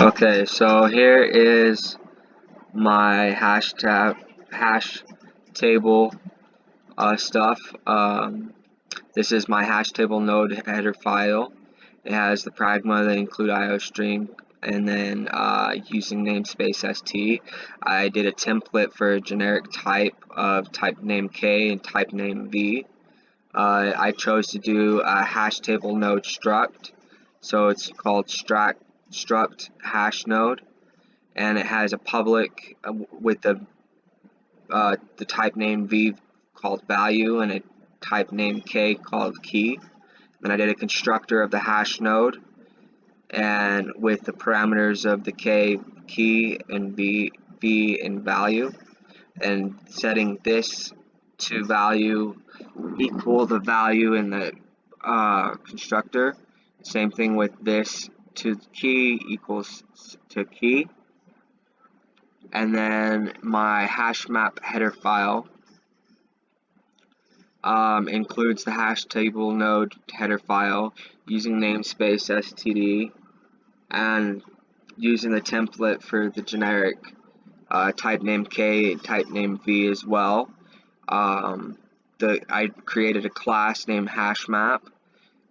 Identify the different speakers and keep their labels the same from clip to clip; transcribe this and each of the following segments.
Speaker 1: Okay, so here is my hash table stuff. This is my hash table node header file. It has the pragma that include iostream, and then using namespace st, I did a template for a generic type of type name k and type name v. I chose to do a hash table node struct, so it's called struct hash node, and it has a public with the type name v called value and a type name k called key. Then I did a constructor of the hash node and with the parameters of the k key and v and value, and setting this to value equal the value in the constructor. Same thing with this to key equals to key. And then my hash map header file includes the hash table node header file using namespace std and using the template for the generic type name k and type name v as well. I created a class named hashmap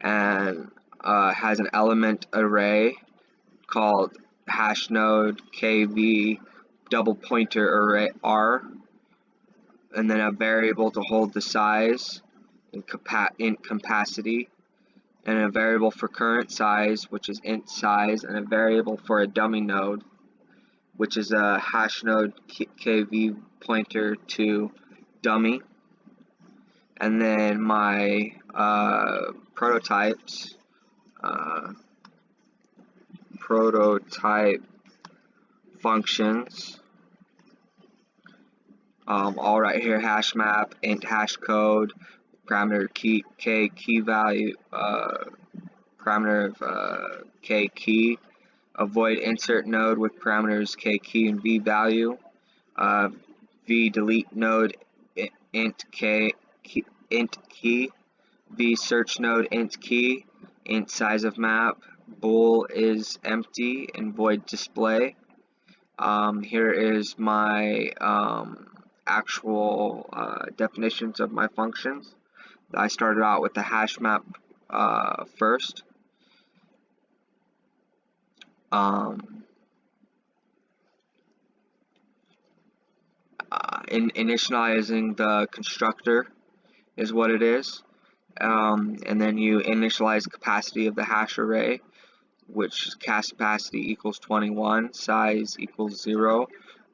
Speaker 1: and has an element array called hash node kv double pointer array r, and then a variable to hold the size and int capacity, and a variable for current size, which is int size, and a variable for a dummy node, which is a hash node kv pointer to dummy. And then my prototype functions, all right here: hash map, int hash code, parameter key value, parameter of k key, avoid insert node with parameters k key and v value, v delete node int key, v search node int key, int size of map, bool is empty, and void display. Here is my actual definitions of my functions. I started out with the hash map first. Initializing the constructor is what it is, and then you initialize the capacity of the hash array, which capacity equals 21, size equals 0,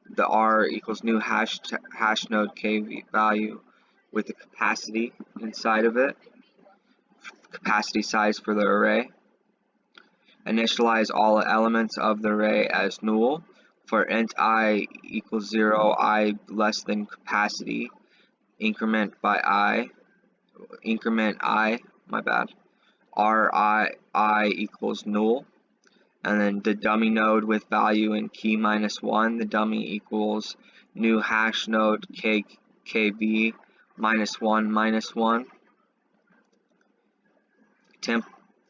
Speaker 1: the r equals new hash node k value with the capacity inside of it, capacity size for the array. Initialize all elements of the array as null. For int I equals 0, I less than capacity, increment I, my bad, I equals null. And then the dummy node with value in key -1, the dummy equals new hash node kv -1 temp,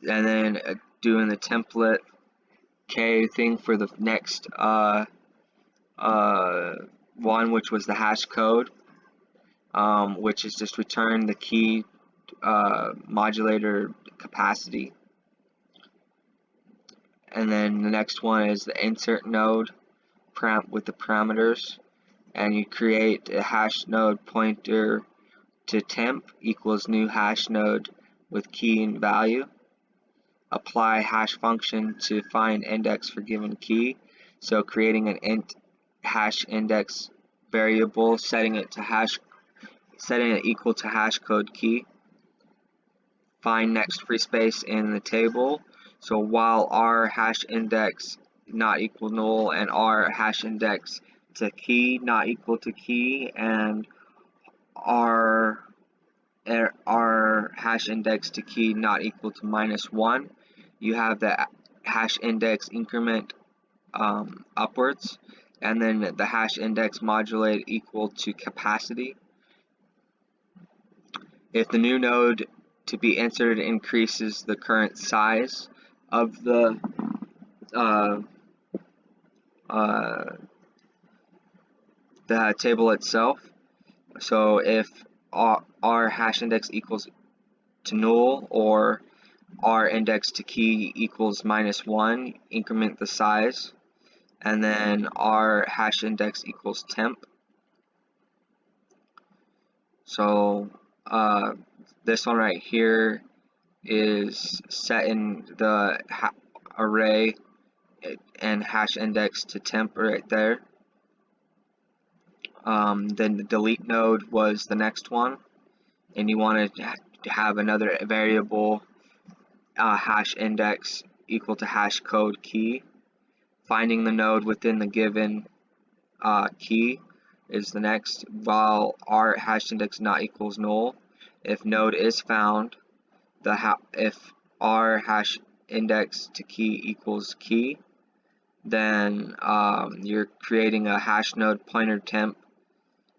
Speaker 1: and then doing the template k thing for the next one, which was the hash code, which is just return the key modulator capacity. And then the next one is the insert node with the parameters, and you create a hash node pointer to temp equals new hash node with key and value. Apply hash function to find index for given key, so creating an int hash index variable, setting it equal to hash code key. Find next free space in the table. So while r hash index not equal null and r hash index to key not equal to key, and r hash index to key not equal to -1, you have the hash index increment upwards, and then the hash index modulate equal to capacity. If the new node to be inserted increases the current size of the the table itself. So if our hash index equals to null, or our index to key equals -1, increment the size, and then our hash index equals temp. So this one right here is setting the array and hash index to temp right there. Then the delete node was the next one, and you want to have another variable hash index equal to hash code key. Finding the node within the given key is the next, while our hash index not equals null. If node is found, if our hash index to key equals key, then you're creating a hash node pointer temp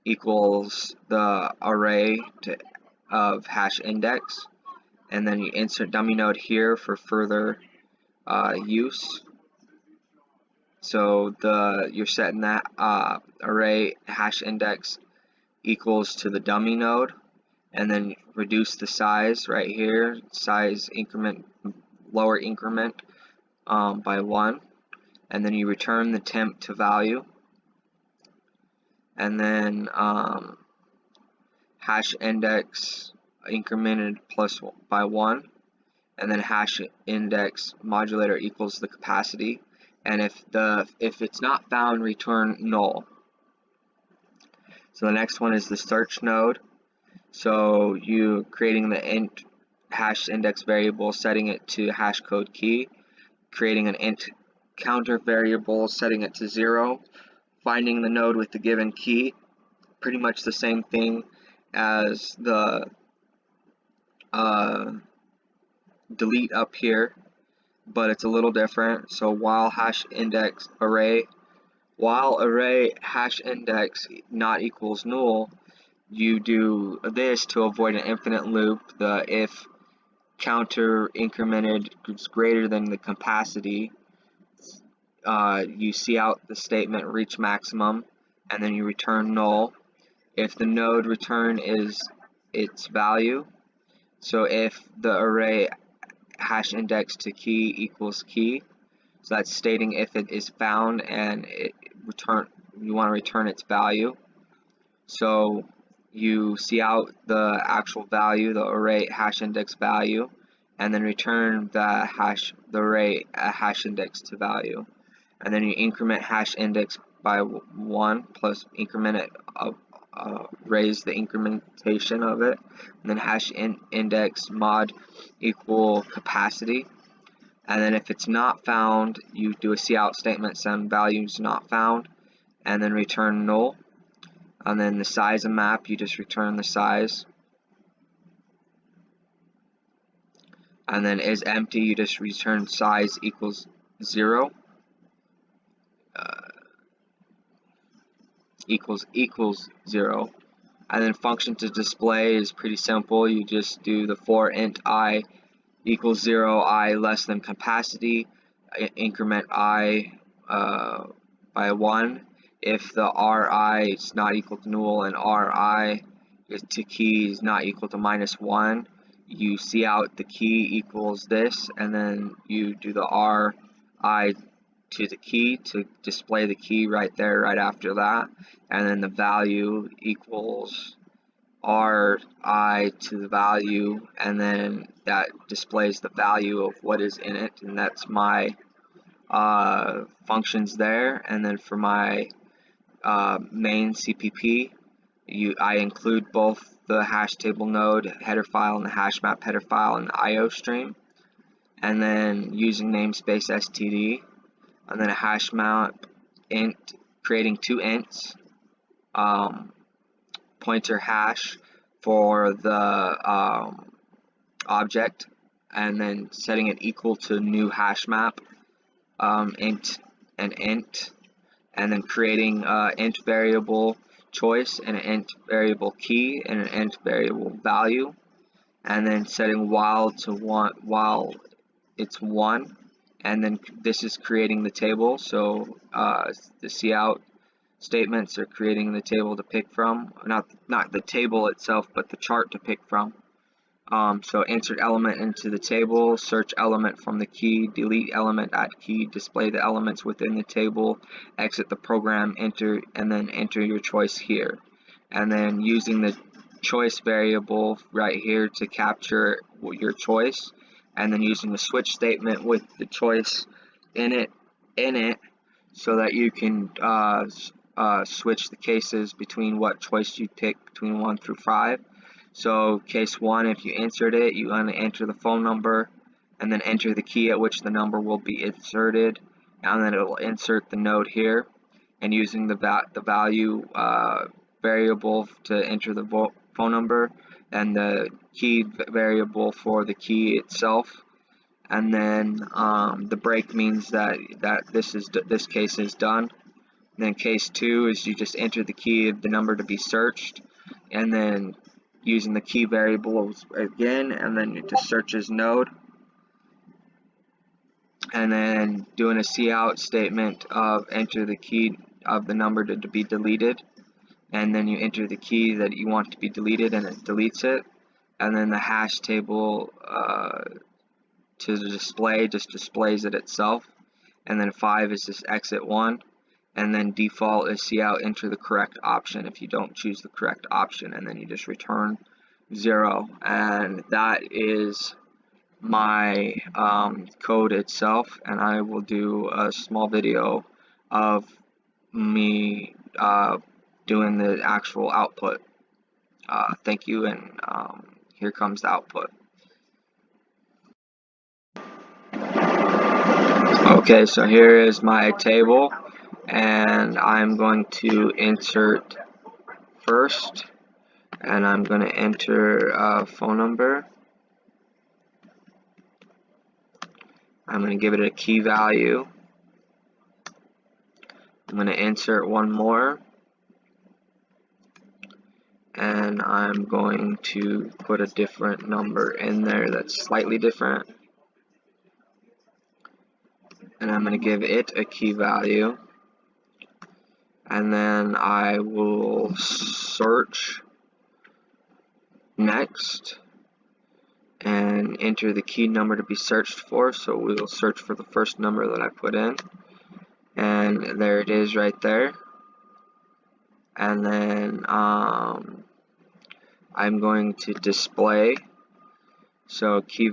Speaker 1: equals the array of hash index, and then you insert dummy node here for further use. So you're setting that array hash index equals to the dummy node, and then reduce the size right here, size increment, lower increment by 1, and then you return the temp to value, and then hash index incremented by 1, and then hash index modulator equals the capacity, and if it's not found, return null. So the next one is the search node. So you creating the int hash index variable, setting it to hash code key, creating an int counter variable, setting it to 0, finding the node with the given key, pretty much the same thing as the delete up here, but it's a little different. So while array hash index not equals null, you do this to avoid an infinite loop. The if counter incremented is greater than the capacity, you see out the statement reach maximum, and then you return null. If the node return is its value, so if the array hash index to key equals key, so that's stating if it is found and you want to return its value. So you see out the actual value, the array hash index value, and then return the array hash index to value, and then you increment hash index by 1 plus increment it raise the incrementation of it, and then hash index mod equal capacity, and then if it's not found, you do a cout statement, send values not found, and then return null. And then the size of map, you just return the size, and then is empty, you just return size equals 0, equals 0. And then function to display is pretty simple. You just do the for int I equals 0, I less than capacity, increment I by 1. If the Ri is not equal to null and Ri to key is not equal to -1, you see out the key equals this, and then you do the Ri to the key to display the key right there right after that, and then the value equals Ri to the value, and then that displays the value of what is in it, and that's my functions there. And then for my main CPP, I include both the hash table node header file and the hash map header file in the IO stream, and then using namespace std, and then a hash map int, creating 2 ints, pointer hash for the object, and then setting it equal to new hash map, int and int, and then creating int variable choice and an int variable key and an int variable value, and then setting while it's 1, and then this is creating the table. So the cout statements are creating the table to pick from, not the table itself, but the chart to pick from. So insert element into the table, search element from the key, delete element at key, display the elements within the table, exit the program, enter, and then enter your choice here. And then using the choice variable right here to capture your choice, and then using the switch statement with the choice in it, so that you can switch the cases between what choice you pick between 1 through 5. So case 1, if you insert it, you want to enter the phone number and then enter the key at which the number will be inserted, and then it will insert the node here, and using the value variable to enter the phone number and the key variable for the key itself. And then the break means that this case is done. And then case 2 is you just enter the key of the number to be searched, and then using the key variables again, and then it just searches node, and then doing a cout statement of enter the key of the number to be deleted, and then you enter the key that you want to be deleted and it deletes it, and then the hash table to display just displays it itself, and then 5 is just exit 1, and then default is cout enter the correct option if you don't choose the correct option, and then you just return 0. And that is my code itself, and I will do a small video of me doing the actual output. Thank you, and here comes the output. Okay, so here is my table, and I'm going to insert first, and I'm going to enter a phone number. I'm going to give it a key value. I'm going to insert one more, and I'm going to put a different number in there that's slightly different, and I'm going to give it a key value, and then I will search next and enter the key number to be searched for. So we will search for the first number that I put in, and there it is right there. And then I'm going to display, so key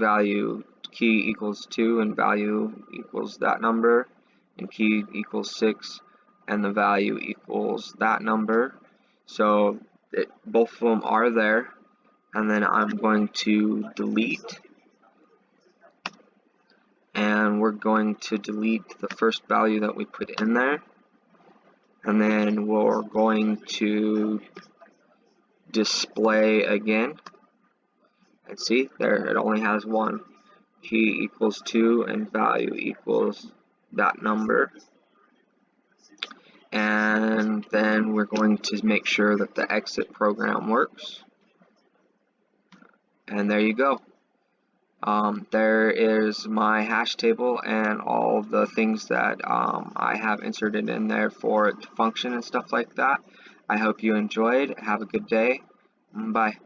Speaker 1: equals 2 and value equals that number, and key equals 6 and the value equals that number. So both of them are there, and then I'm going to delete, and we're going to delete the first value that we put in there, and then we're going to display again, and see there it only has 1, key equals 2 and value equals that number. And then we're going to make sure that the exit program works, and there you go. There is my hash table and all the things that I have inserted in there for it to function and stuff like that. I hope you enjoyed. Have a good day. Bye.